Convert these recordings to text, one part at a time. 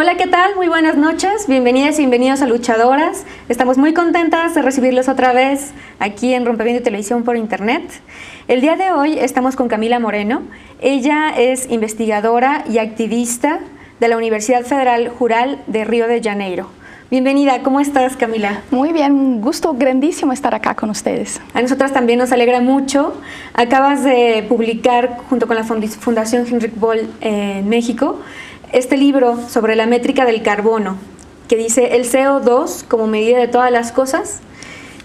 Hola, ¿qué tal? Muy buenas noches. Bienvenidas y bienvenidos a Luchadoras. Estamos muy contentas de recibirlos otra vez aquí en Rompeviento Televisión por Internet. El día de hoy estamos con Camila Moreno. Ella es investigadora y activista de la Universidad Federal Rural de Río de Janeiro. Bienvenida, ¿cómo estás, Camila? Muy bien, un gusto grandísimo estar acá con ustedes. A nosotras también nos alegra mucho. Acabas de publicar, junto con la Fundación Heinrich Böll en México, este libro sobre la métrica del carbono, que dice el CO2 como medida de todas las cosas.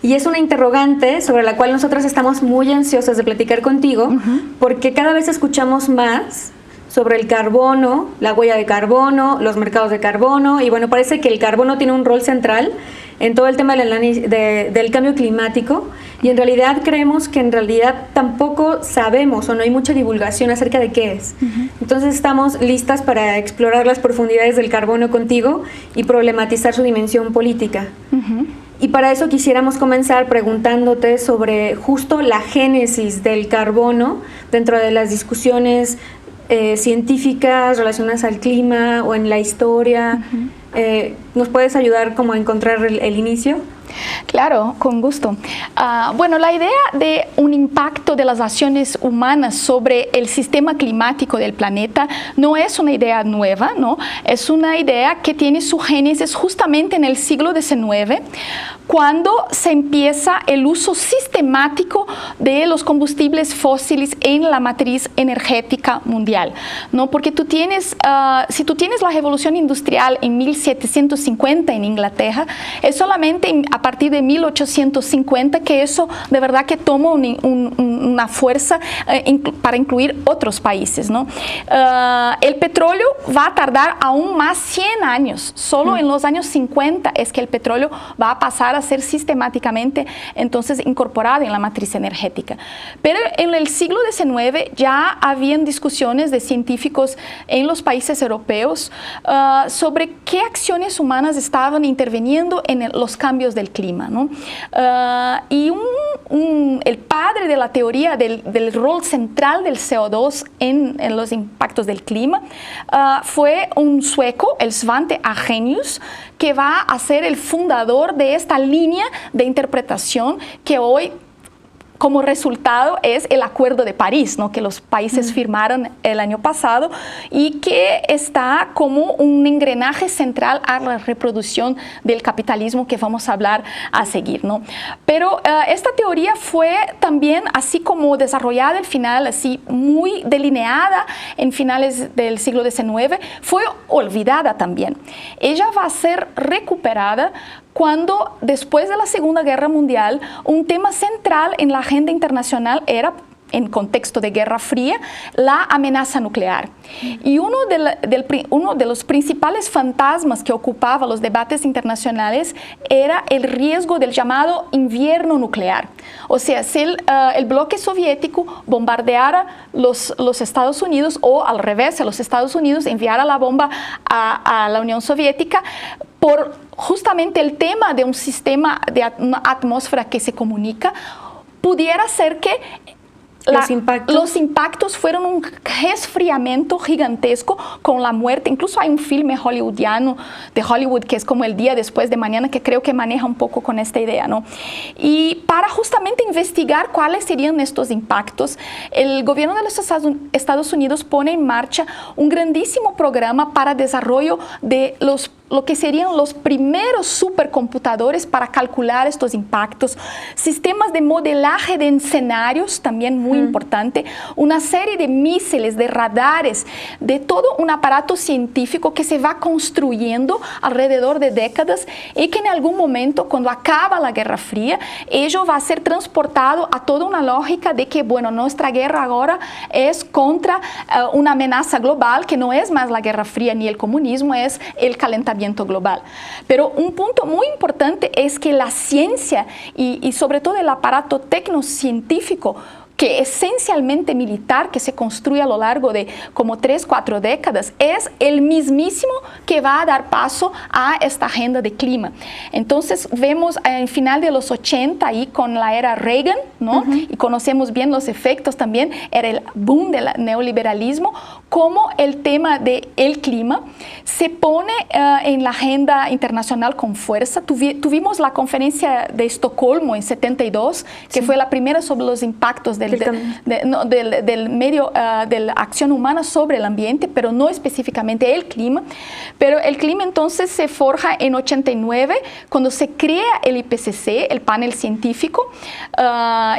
Y es una interrogante sobre la cual nosotras estamos muy ansiosas de platicar contigo, porque cada vez escuchamos más sobre el carbono, la huella de carbono, los mercados de carbono, y bueno, parece que el carbono tiene un rol central en todo el tema del cambio climático, y en realidad creemos que en realidad tampoco sabemos o no hay mucha divulgación acerca de qué es. Entonces estamos listas para explorar las profundidades del carbono contigo y problematizar su dimensión política. Y para eso quisiéramos comenzar preguntándote sobre justo la génesis del carbono dentro de las discusiones científicas relacionadas al clima o en la historia. ¿Nos puedes ayudar como a encontrar el inicio? Claro, con gusto. Bueno, la idea de un impacto de las acciones humanas sobre el sistema climático del planeta no es una idea nueva, ¿no? Es una idea que tiene su génesis justamente en el siglo XIX, cuando se empieza el uso sistemático de los combustibles fósiles en la matriz energética mundial, ¿no? Porque tú tienes, si tú tienes la revolución industrial en 1750 en Inglaterra, es solamente a partir de 1850 que eso de verdad que toma una fuerza para incluir otros países, ¿no? El petróleo va a tardar aún más 100 años. Solo en los años 50 es que el petróleo va a pasar a ser sistemáticamente entonces incorporado en la matriz energética. Pero en el siglo XIX ya habían discusiones de científicos en los países europeos sobre qué acciones humanas estaban interviniendo en los cambios del clima, ¿no? Y el padre de la teoría del rol central del CO2 en los impactos del clima fue un sueco, el Svante Arrhenius, que va a ser el fundador de esta línea de interpretación que hoy como resultado es el Acuerdo de París, ¿no? Que los países firmaron el año pasado y que está como un engranaje central a la reproducción del capitalismo que vamos a hablar a seguir, ¿no? Pero esta teoría fue también, así como desarrollada al final, así muy delineada en finales del siglo XIX, fue olvidada también. Ella va a ser recuperada cuando, después de la Segunda Guerra Mundial, un tema central en la agenda internacional era, en contexto de Guerra Fría, la amenaza nuclear. Y uno de los principales fantasmas que ocupaba los debates internacionales era el riesgo del llamado invierno nuclear. O sea, si el bloque soviético bombardeara los Estados Unidos, o al revés, a los Estados Unidos enviara la bomba a la Unión Soviética, por justamente el tema de un sistema de una atmósfera que se comunica, pudiera ser que los impactos fueron un resfriamiento gigantesco con la muerte. Incluso hay un filme hollywoodiano de Hollywood que es como El día después de mañana, que creo que maneja un poco con esta idea, ¿no? Y para justamente investigar cuáles serían estos impactos, el gobierno de los Estados Unidos pone en marcha un grandísimo programa para desarrollo de lo que serían los primeros supercomputadores para calcular estos impactos, sistemas de modelaje de escenarios, también muy importante, una serie de misiles, de radares, de todo un aparato científico que se va construyendo alrededor de décadas y que en algún momento, cuando acaba la Guerra Fría, ello va a ser transportado a toda una lógica de que, bueno, nuestra guerra ahora es contra una amenaza global que no es más la Guerra Fría ni el comunismo, es el calentamiento global. Pero un punto muy importante es que la ciencia y sobre todo el aparato tecnocientífico, que esencialmente militar, que se construye a lo largo de como 3, 4 décadas, es el mismísimo que va a dar paso a esta agenda de clima. Entonces vemos en final de los 80 ahí con la era Reagan, ¿no? Y conocemos bien los efectos también, era el boom del neoliberalismo, cómo el tema del clima se pone en la agenda internacional con fuerza. Tuvimos la conferencia de Estocolmo en 72, que fue la primera sobre los impactos de la acción humana sobre el ambiente, pero no específicamente el clima. Pero el clima entonces se forja en 89, cuando se crea el IPCC, el panel científico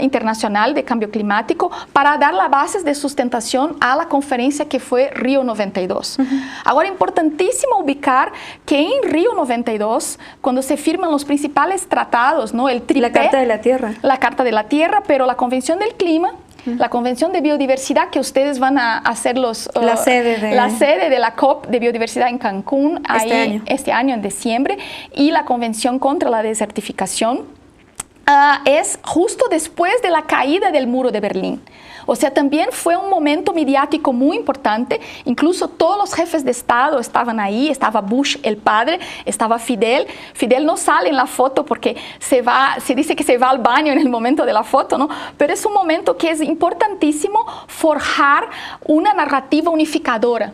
internacional de cambio climático, para dar las bases de sustentación a la conferencia que fue Río 92. Ahora, importantísimo ubicar que en Río 92, cuando se firman los principales tratados, ¿no? El tripé, la Carta de la Tierra. La Carta de la Tierra, pero la Convención del Clima, la Convención de Biodiversidad, que ustedes van a hacer la sede de la COP de Biodiversidad en Cancún este año en diciembre, y la Convención contra la Desertificación, es justo después de la caída del muro de Berlín. O sea, también fue un momento mediático muy importante. Incluso todos los jefes de Estado estaban ahí. Estaba Bush, el padre, estaba Fidel. Fidel no sale en la foto porque se dice que se va al baño en el momento de la foto, ¿no? Pero es un momento que es importantísimo forjar una narrativa unificadora.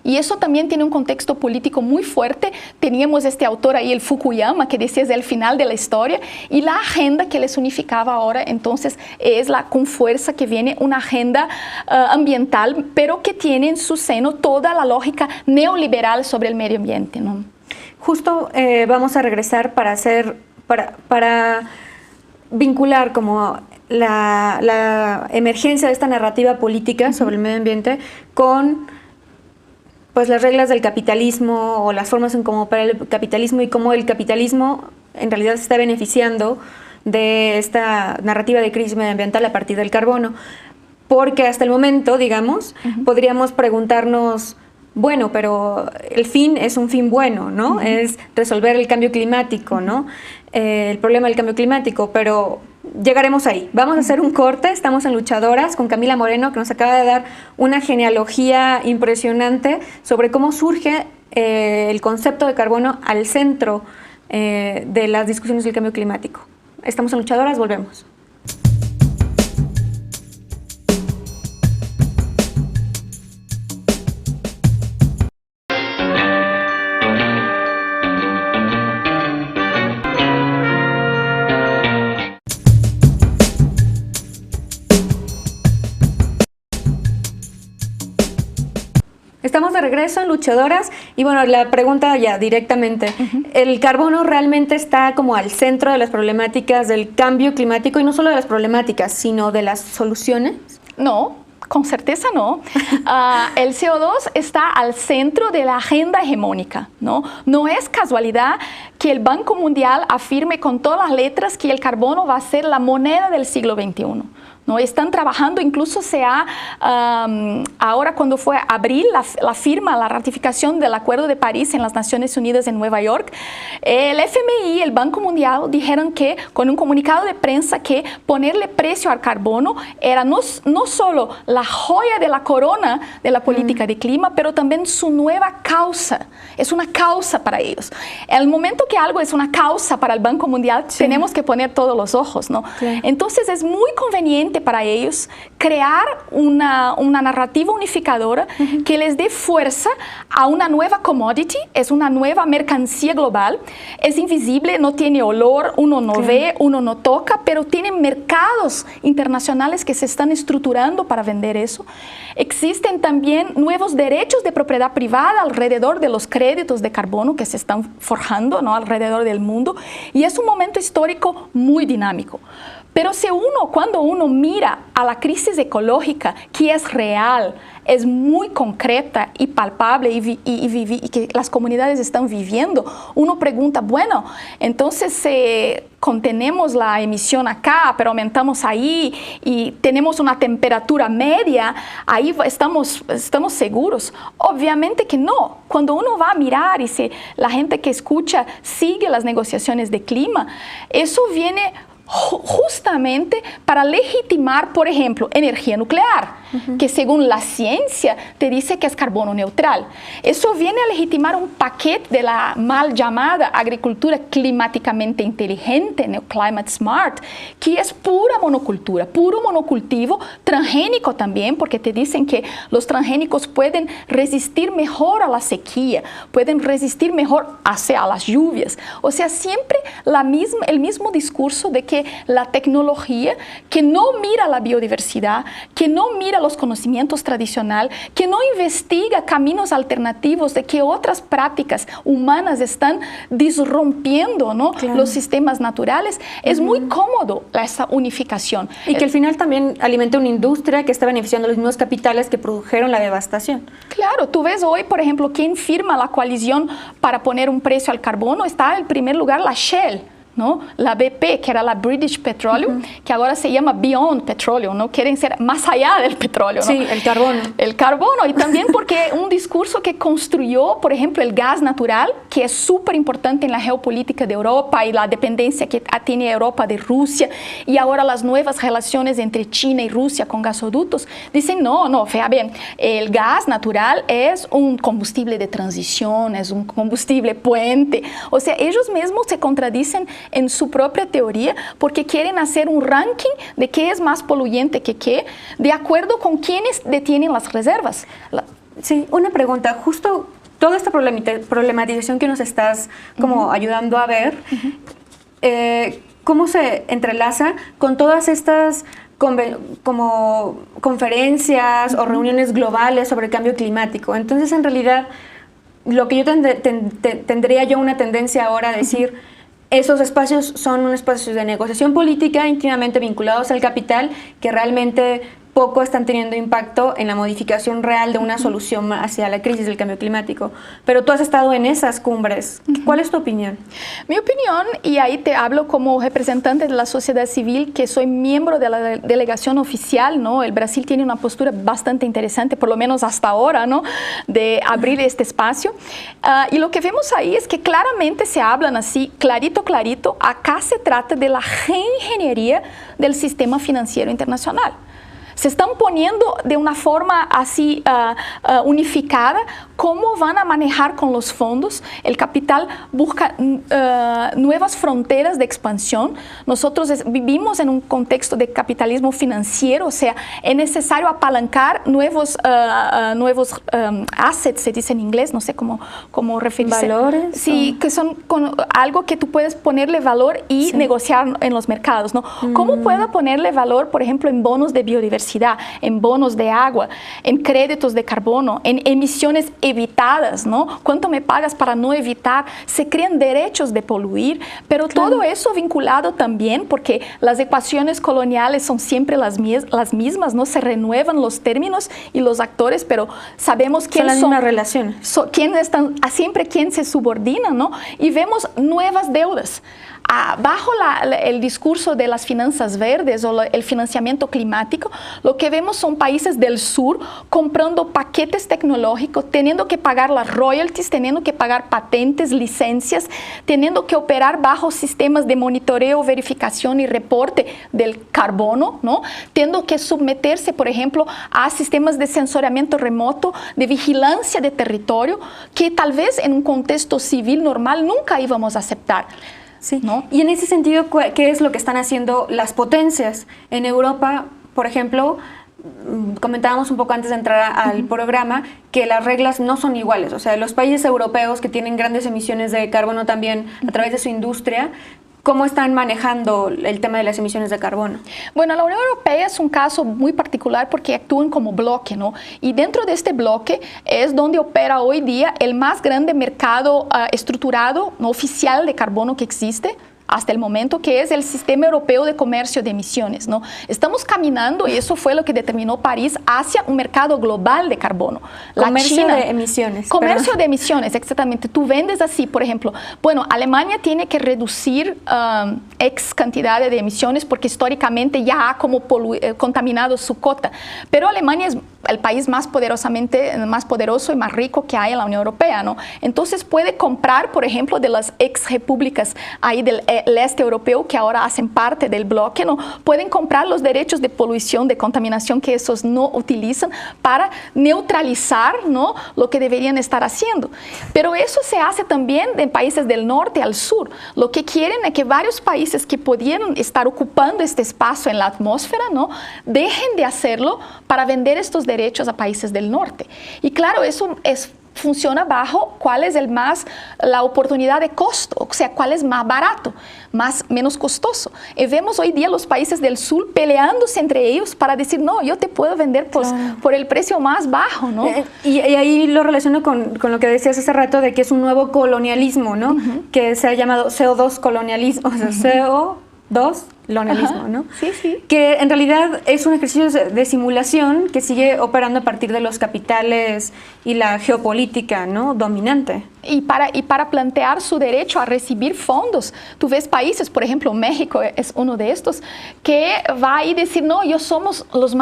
Y eso también tiene un contexto político muy fuerte. Teníamos este autor ahí, el Fukuyama, que decía es el final de la historia, y la agenda que les unificaba ahora, entonces, es con fuerza que viene una agenda ambiental, pero que tiene en su seno toda la lógica neoliberal sobre el medio ambiente, ¿no? Justo vamos a regresar para vincular como la emergencia de esta narrativa política sobre el medio ambiente con pues las reglas del capitalismo o las formas en cómo opera el capitalismo y cómo el capitalismo en realidad se está beneficiando de esta narrativa de crisis medioambiental a partir del carbono. Porque hasta el momento, digamos, podríamos preguntarnos, bueno, pero el fin es un fin bueno, ¿no? Es resolver el cambio climático, ¿no? El problema del cambio climático, pero llegaremos ahí. Vamos a hacer un corte, estamos en Luchadoras con Camila Moreno, que nos acaba de dar una genealogía impresionante sobre cómo surge el concepto de carbono al centro de las discusiones del cambio climático. Estamos en Luchadoras, volvemos. Estamos de regreso en Luchadoras y bueno, la pregunta ya directamente, ¿el carbono realmente está como al centro de las problemáticas del cambio climático y no solo de las problemáticas, sino de las soluciones? No, con certeza no. El CO2 está al centro de la agenda hegemónica, ¿no? No es casualidad que el Banco Mundial afirme con todas las letras que el carbono va a ser la moneda del siglo XXI. ¿No? Están trabajando, incluso ahora cuando fue abril la ratificación del Acuerdo de París en las Naciones Unidas en Nueva York, el FMI y el Banco Mundial dijeron que, con un comunicado de prensa, que ponerle precio al carbono era no solo la joya de la corona de la política de clima, pero también su nueva causa. Es una causa para ellos. En el momento que algo es una causa para el Banco Mundial, tenemos que poner todos los ojos, ¿no? Entonces es muy conveniente para ellos crear una narrativa unificadora que les dé fuerza a una nueva commodity, es una nueva mercancía global, es invisible, no tiene olor, uno no ve, uno no toca, pero tiene mercados internacionales que se están estructurando para vender eso. Existen también nuevos derechos de propiedad privada alrededor de los créditos de carbono que se están forjando, ¿no? Alrededor del mundo, y es un momento histórico muy dinámico. Pero cuando uno mira a la crisis ecológica, que es real, es muy concreta y palpable y que las comunidades están viviendo, uno pregunta, bueno, entonces contenemos la emisión acá, pero aumentamos ahí y tenemos una temperatura media, ahí estamos seguros. Obviamente que no. Cuando uno va a mirar y la gente que escucha sigue las negociaciones de clima, eso viene justamente para legitimar, por ejemplo, energía nuclear. que según la ciencia te dice que es carbono neutral. Eso viene a legitimar un paquete de la mal llamada agricultura climáticamente inteligente, Climate Smart, que es pura monocultura, puro monocultivo, transgénico también, porque te dicen que los transgénicos pueden resistir mejor a la sequía, pueden resistir mejor hacia las lluvias. O sea, siempre el mismo discurso de que la tecnología que no mira la biodiversidad, que no mira los conocimientos tradicionales, que no investiga caminos alternativos de que otras prácticas humanas están disrompiendo, ¿no? Claro. Los sistemas naturales, es muy cómodo esa unificación. Y que al final también alimenta una industria que está beneficiando a los mismos capitales que produjeron la devastación. Claro, tú ves hoy, por ejemplo, quién firma la coalición para poner un precio al carbono, está en primer lugar la Shell, ¿no? La BP, que era la British Petroleum, que ahora se llama Beyond Petroleum, ¿no? Quieren ser más allá del petróleo, ¿no? Sí, el carbono. El carbono, y también porque un discurso que construyó, por ejemplo, el gas natural, que es súper importante en la geopolítica de Europa y la dependencia que tiene Europa de Rusia, y ahora las nuevas relaciones entre China y Rusia con gasoductos, dicen, no, fea bien, el gas natural es un combustible de transición, es un combustible puente. O sea, ellos mismos se contradicen en su propia teoría porque quieren hacer un ranking de qué es más poluyente que qué, de acuerdo con quienes detienen las reservas. Sí, una pregunta, justo toda esta problematización que nos estás como ayudando a ver, ¿cómo se entrelaza con todas estas como conferencias o reuniones globales sobre cambio climático? Entonces, en realidad, lo que yo tendría yo una tendencia ahora a decir, esos espacios son unos espacios de negociación política íntimamente vinculados al capital que realmente poco están teniendo impacto en la modificación real de una solución hacia la crisis del cambio climático. Pero tú has estado en esas cumbres. ¿Cuál es tu opinión? Mi opinión, y ahí te hablo como representante de la sociedad civil, que soy miembro de la delegación oficial, ¿no? El Brasil tiene una postura bastante interesante, por lo menos hasta ahora, ¿no? De abrir este espacio. Y lo que vemos ahí es que claramente se hablan así, clarito, acá se trata de la reingeniería del sistema financiero internacional. Se están poniendo de una forma así unificada cómo van a manejar con los fondos. El capital busca nuevas fronteras de expansión. Nosotros vivimos en un contexto de capitalismo financiero, o sea, es necesario apalancar nuevos assets, se dice en inglés, no sé cómo referirse. ¿Valores? Sí, que son algo que tú puedes ponerle valor y negociar en los mercados, ¿no? ¿Cómo puedo ponerle valor, por ejemplo, en bonos de biodiversidad, en bonos de agua, en créditos de carbono, en emisiones evitadas, ¿no? ¿Cuánto me pagas para no evitar? Se crean derechos de poluir, pero todo eso vinculado también, porque las ecuaciones coloniales son siempre las mismas, ¿no? Se renuevan los términos y los actores, pero sabemos quiénes son las mismas relaciones. Siempre quién se subordina, ¿no? Y vemos nuevas deudas. Bajo el discurso de las finanzas verdes o el financiamiento climático, lo que vemos son países del sur comprando paquetes tecnológicos, teniendo que pagar las royalties, teniendo que pagar patentes, licencias, teniendo que operar bajo sistemas de monitoreo, verificación y reporte del carbono, ¿no? Teniendo que someterse, por ejemplo, a sistemas de sensoriamiento remoto, de vigilancia de territorio, que tal vez en un contexto civil normal nunca íbamos a aceptar. Sí, ¿no? Y en ese sentido, ¿qué es lo que están haciendo las potencias? En Europa, por ejemplo, comentábamos un poco antes de entrar al programa que las reglas no son iguales. O sea, los países europeos que tienen grandes emisiones de carbono también a través de su industria, ¿cómo están manejando el tema de las emisiones de carbono? Bueno, la Unión Europea es un caso muy particular porque actúan como bloque, ¿no? Y dentro de este bloque es donde opera hoy día el más grande mercado estructurado, no oficial de carbono que existe hasta el momento, que es el Sistema Europeo de Comercio de Emisiones, ¿no? Estamos caminando, y eso fue lo que determinó París, hacia un mercado global de carbono. Comercio de emisiones. Comercio de emisiones, exactamente. Tú vendes así, por ejemplo, bueno, Alemania tiene que reducir X cantidad de emisiones porque históricamente ya ha como contaminado su cota, pero Alemania es el país más poderoso y más rico que hay en la Unión Europea, ¿no? Entonces puede comprar, por ejemplo, de las ex repúblicas ahí del el este europeo, que ahora hacen parte del bloque, ¿no? Pueden comprar los derechos de polución, de contaminación que esos no utilizan para neutralizar, ¿no?, lo que deberían estar haciendo. Pero eso se hace también en países del norte al sur. Lo que quieren es que varios países que podían estar ocupando este espacio en la atmósfera, ¿no?, dejen de hacerlo para vender estos derechos a países del norte. Y claro, eso funciona bajo cuál es la oportunidad de costo, o sea, cuál es más barato, menos costoso. Y vemos hoy día los países del sur peleándose entre ellos para decir, no, yo te puedo vender por el precio más bajo, ¿no? Y ahí lo relaciono con lo que decías hace rato de que es un nuevo colonialismo, ¿no? Que se ha llamado CO2 colonialismo, o sea, CO2 colonialismo, ¿no? Sí, sí. Que en realidad es un ejercicio de simulación que sigue operando a partir de los capitales y la geopolítica, ¿no?, dominante. Y para plantear su derecho a recibir fondos. Tú ves países, por ejemplo, México es uno de estos, que va a decir, no, somos los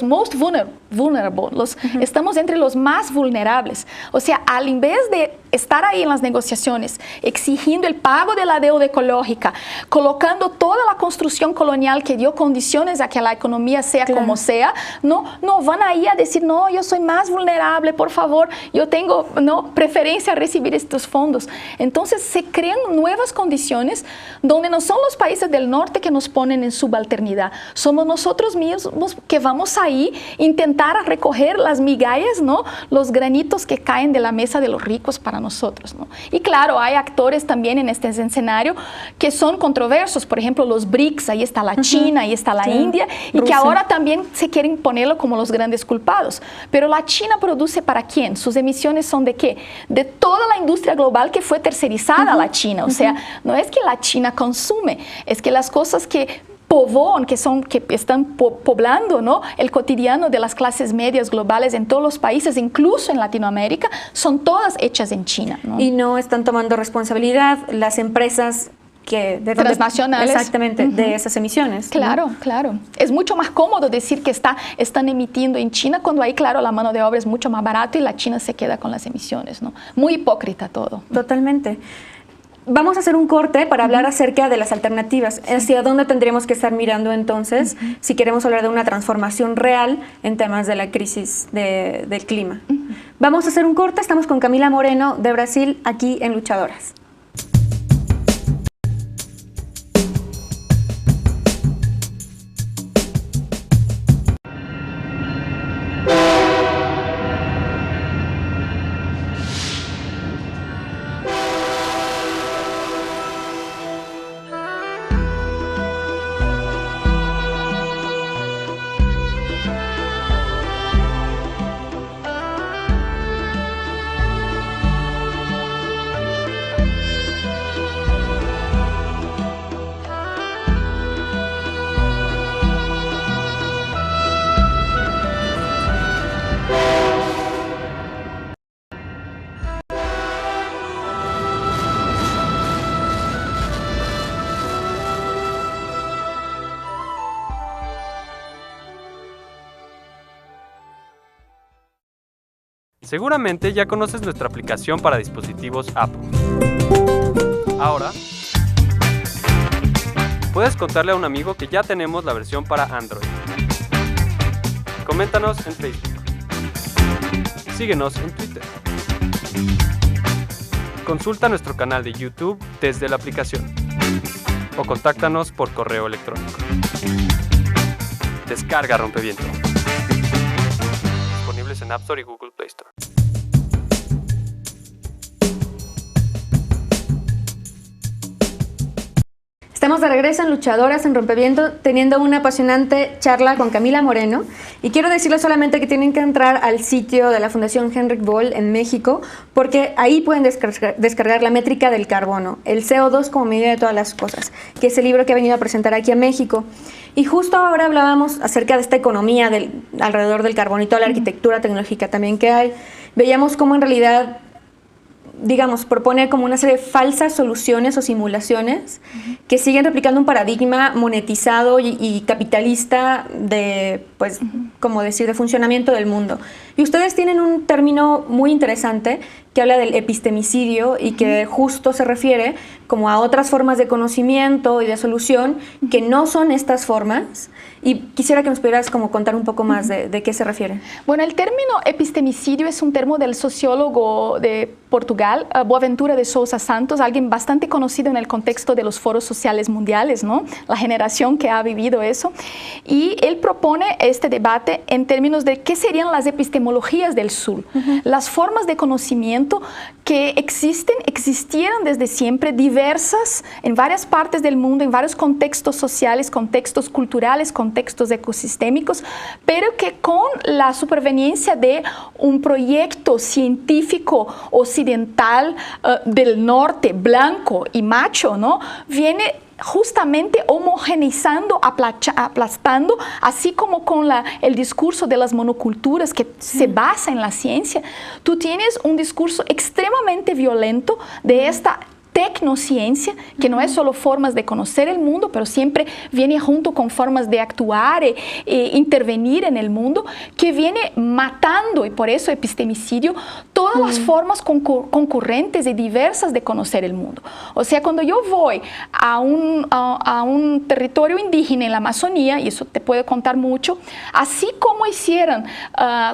most vulnerable, estamos entre los más vulnerables. O sea, en vez de estar ahí en las negociaciones, exigiendo el pago de la deuda ecológica, colocando toda la construcción colonial que dio condiciones a que la economía sea como sea, no van ahí a decir, no, yo soy más vulnerable, por favor, yo tengo preferencia a recibir estos fondos. Entonces se crean nuevas condiciones donde no son los países del norte que nos ponen en subalternidad, somos nosotros mismos que vamos ahí a intentar recoger las migallas, ¿no?, los granitos que caen de la mesa de los ricos para nosotros, ¿no? Y claro, hay actores también en este escenario que son controversos, por ejemplo, los BRICS, ahí está la China, ahí está la India, y Rusia, que ahora también se quieren ponerlo como los grandes culpados. Pero la China produce ¿para quién? ¿Sus emisiones son de qué? De toda la industria global que fue tercerizada a la China. O sea, no es que la China consume, es que las cosas que están poblando, ¿no?, el cotidiano de las clases medias globales en todos los países, incluso en Latinoamérica, son todas hechas en China, ¿no? Y no están tomando responsabilidad las empresas transnacionales. Exactamente, de esas emisiones. Claro, ¿no? Claro. Es mucho más cómodo decir que están emitiendo en China cuando ahí, claro, la mano de obra es mucho más barata y la China se queda con las emisiones, ¿no? Muy hipócrita todo. Totalmente. Vamos a hacer un corte para hablar acerca de las alternativas. ¿Hacia dónde tendríamos que estar mirando entonces si queremos hablar de una transformación real en temas de la crisis del clima? Vamos a hacer un corte. Estamos con Camila Moreno de Brasil aquí en Luchadoras. Seguramente ya conoces nuestra aplicación para dispositivos Apple. Ahora, puedes contarle a un amigo que ya tenemos la versión para Android. Coméntanos en Facebook. Síguenos en Twitter. Consulta nuestro canal de YouTube desde la aplicación. O contáctanos por correo electrónico. Descarga Rompeviento. Disponibles en App Store y Google Play Store. Estamos de regreso en Luchadoras en Rompeviento, teniendo una apasionante charla con Camila Moreno. Y quiero decirles solamente que tienen que entrar al sitio de la Fundación Henrik Böll en México, porque ahí pueden descargar la métrica del carbono, el CO2 como medida de todas las cosas, que es el libro que he venido a presentar aquí a México. Y justo ahora hablábamos acerca de esta economía alrededor del carbono y toda la arquitectura tecnológica también que hay. Veíamos cómo en realidad, digamos, propone como una serie de falsas soluciones o simulaciones que siguen replicando un paradigma monetizado y capitalista de, pues, como decir, de funcionamiento del mundo. Y ustedes tienen un término muy interesante que habla del epistemicidio y que justo se refiere como a otras formas de conocimiento y de solución que no son estas formas. Y quisiera que nos pudieras como contar un poco más de qué se refiere. Bueno, el término epistemicidio es un término del sociólogo de Portugal, Boaventura de Sousa Santos, alguien bastante conocido en el contexto de los foros sociales mundiales, ¿no? La generación que ha vivido eso. Y él propone este debate en términos de qué serían las epistemologías del sur, las formas de conocimiento que existieron desde siempre, diversas en varias partes del mundo, en varios contextos sociales, contextos culturales, contextos ecosistémicos, pero que con la superveniencia de un proyecto científico occidental del norte, blanco y macho, ¿no? Viene justamente homogeneizando, aplastando, así como con el discurso de las monoculturas que se basa en la ciencia. Tú tienes un discurso extremadamente violento de esta tecnociencia, que no es solo formas de conocer el mundo, pero siempre viene junto con formas de actuar e intervenir en el mundo, que viene matando, y por eso epistemicidio, todas las formas concurrentes y diversas de conocer el mundo. O sea, cuando yo voy a un territorio indígena en la Amazonía, y eso te puedo contar mucho, así como hicieron,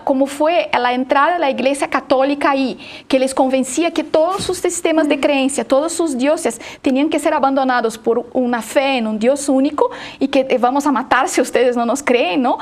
como fue a la entrada de la Iglesia Católica ahí, que les convencía que todos sus sistemas de creencia, todos sus dioses tenían que ser abandonados por una fe en un Dios único y que vamos a matar si ustedes no nos creen, ¿no?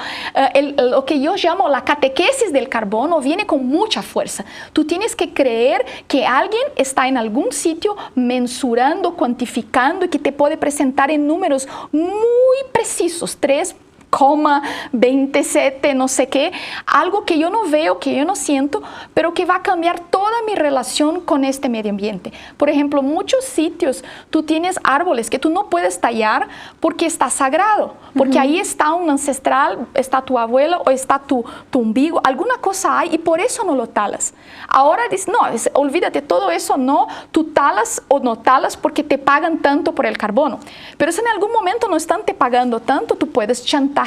Lo que yo llamo la catequesis del carbono viene con mucha fuerza. Tú tienes que creer que alguien está en algún sitio mensurando, cuantificando y que te puede presentar en números muy precisos, 3,27, no sé qué, algo que yo no veo, que yo no siento, pero que va a cambiar toda mi relación con este medio ambiente. Por ejemplo, muchos sitios tú tienes árboles que tú no puedes tallar porque está sagrado, porque ahí está un ancestral, está tu abuelo o está tu umbigo, alguna cosa hay y por eso no lo talas. Ahora dices, no, olvídate, todo eso no, tú talas o no talas porque te pagan tanto por el carbono. Pero si en algún momento no están te pagando tanto, tú puedes chantajear.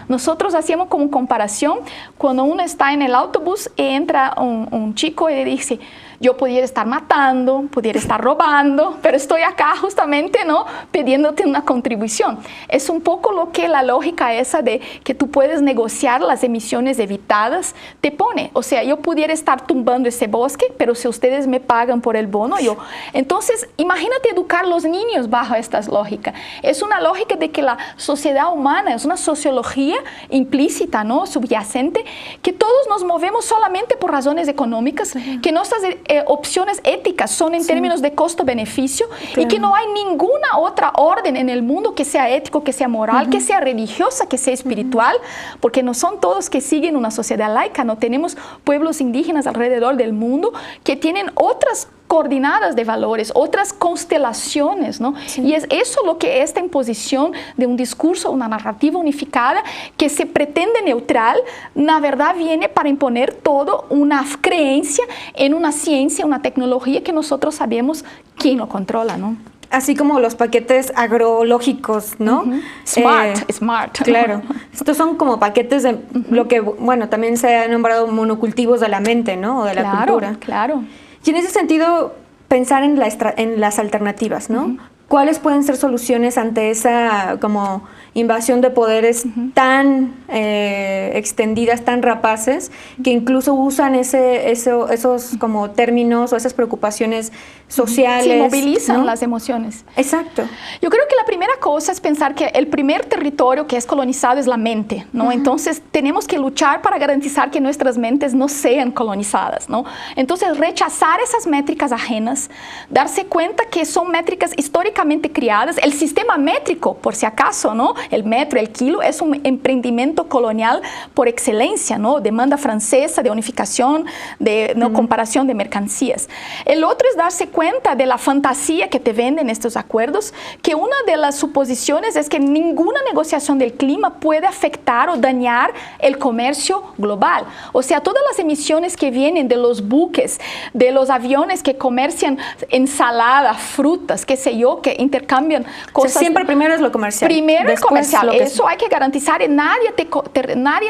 Nosotros hacíamos como comparación cuando uno está en el autobús y entra un chico y le dice, yo pudiera estar matando, pudiera estar robando, pero estoy acá justamente, ¿no?, pidiéndote una contribución. Es un poco lo que la lógica esa de que tú puedes negociar las emisiones evitadas te pone. O sea, yo pudiera estar tumbando ese bosque, pero si ustedes me pagan por el bono, yo... Entonces, imagínate educar a los niños bajo esta lógica. Es una lógica de que la sociedad humana es una sociología implícita, ¿no?, subyacente, que todos nos movemos solamente por razones económicas, que nuestras opciones éticas son en términos de costo-beneficio y que no hay ninguna otra orden en el mundo que sea ético, que sea moral, que sea religiosa, que sea espiritual, porque no son todos que siguen una sociedad laica, no tenemos pueblos indígenas alrededor del mundo que tienen otras coordinadas de valores, otras constelaciones, ¿no? Y es eso lo que esta imposición de un discurso, una narrativa unificada que se pretende neutral, la verdad viene para imponer todo una creencia en una ciencia, una tecnología que nosotros sabemos quién lo controla, ¿no? Así como los paquetes agrológicos, ¿no? Smart. Claro. Estos son como paquetes de lo que, bueno, también se ha nombrado monocultivos de la mente, ¿no? O de la cultura. Claro. Y en ese sentido, pensar en las alternativas, ¿no? ¿Cuáles pueden ser soluciones ante esa como invasión de poderes tan extendidas, tan rapaces, que incluso usan esos como términos o esas preocupaciones sociales? Sí, movilizan, ¿no?, las emociones. Exacto. Yo creo que la primera cosa es pensar que el primer territorio que es colonizado es la mente, ¿no? Entonces tenemos que luchar para garantizar que nuestras mentes no sean colonizadas, ¿no? Entonces rechazar esas métricas ajenas, darse cuenta que son métricas históricamente criadas, el sistema métrico, por si acaso, ¿no?, el metro, el kilo, es un emprendimiento colonial por excelencia, ¿no? Demanda francesa de unificación, de no comparación de mercancías. El otro es darse cuenta de la fantasía que te venden estos acuerdos, que una de las suposiciones es que ninguna negociación del clima puede afectar o dañar el comercio global. O sea, todas las emisiones que vienen de los buques, de los aviones que comercian ensalada, frutas, qué sé yo, que intercambian cosas. O sea, siempre primero es lo comercial. Primero el comercial. Lo que eso hay que garantizar y nadie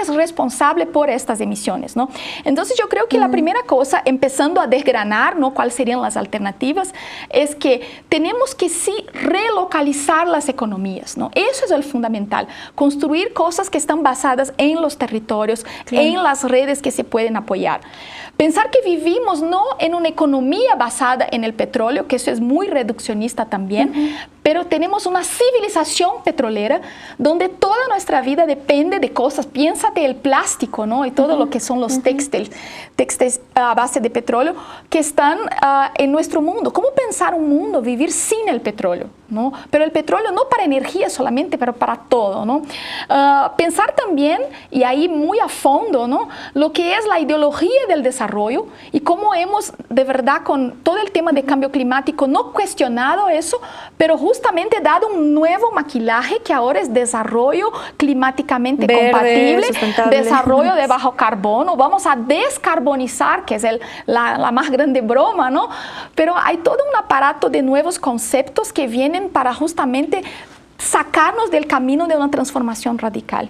es responsable por estas emisiones, ¿no? Entonces yo creo que la primera cosa, empezando a desgranar, ¿no?, cuáles serían las alternativas, es que tenemos que sí relocalizar las economías, ¿no? Eso es el fundamental. Construir cosas que están basadas en los territorios, en las redes que se pueden apoyar. Pensar que vivimos no en una economía basada en el petróleo, que eso es muy reduccionista también, pero tenemos una civilización petrolera donde toda nuestra vida depende de cosas. Piénsate el plástico, ¿no?, y todo lo que son los textiles a base de petróleo que están en nuestro mundo. ¿Cómo pensar un mundo, vivir sin el petróleo, ¿no? Pero el petróleo no para energía solamente, pero para todo, ¿no? Pensar también, y ahí muy a fondo, ¿no?, lo que es la ideología del desarrollo y cómo hemos de verdad con todo el tema de cambio climático no cuestionado eso, pero justamente dado un nuevo maquillaje que ahora es desarrollo climáticamente compatible, desarrollo de bajo carbono, vamos a descarbonizar, que es la más grande broma, ¿no? Pero hay todo un aparato de nuevos conceptos que vienen para justamente sacarnos del camino de una transformación radical.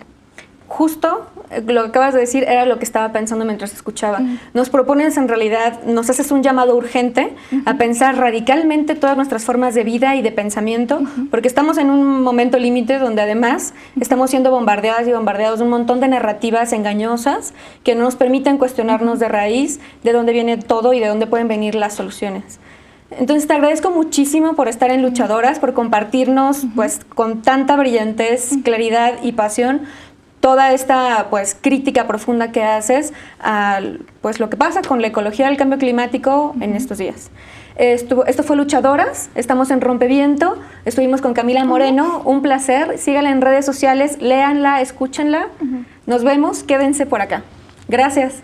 Justo lo que acabas de decir era lo que estaba pensando mientras escuchaba. Nos propones en realidad, nos haces un llamado urgente a pensar radicalmente todas nuestras formas de vida y de pensamiento, porque estamos en un momento límite donde además estamos siendo bombardeadas y bombardeados de un montón de narrativas engañosas que no nos permiten cuestionarnos de raíz de dónde viene todo y de dónde pueden venir las soluciones. Entonces te agradezco muchísimo por estar en Luchadoras, por compartirnos pues con tanta brillantez, claridad y pasión toda esta pues crítica profunda que haces a pues lo que pasa con la ecología del cambio climático en estos días. Esto fue Luchadoras, estamos en Rompeviento, estuvimos con Camila Moreno, un placer, síganla en redes sociales, léanla, escúchenla, nos vemos, quédense por acá. Gracias.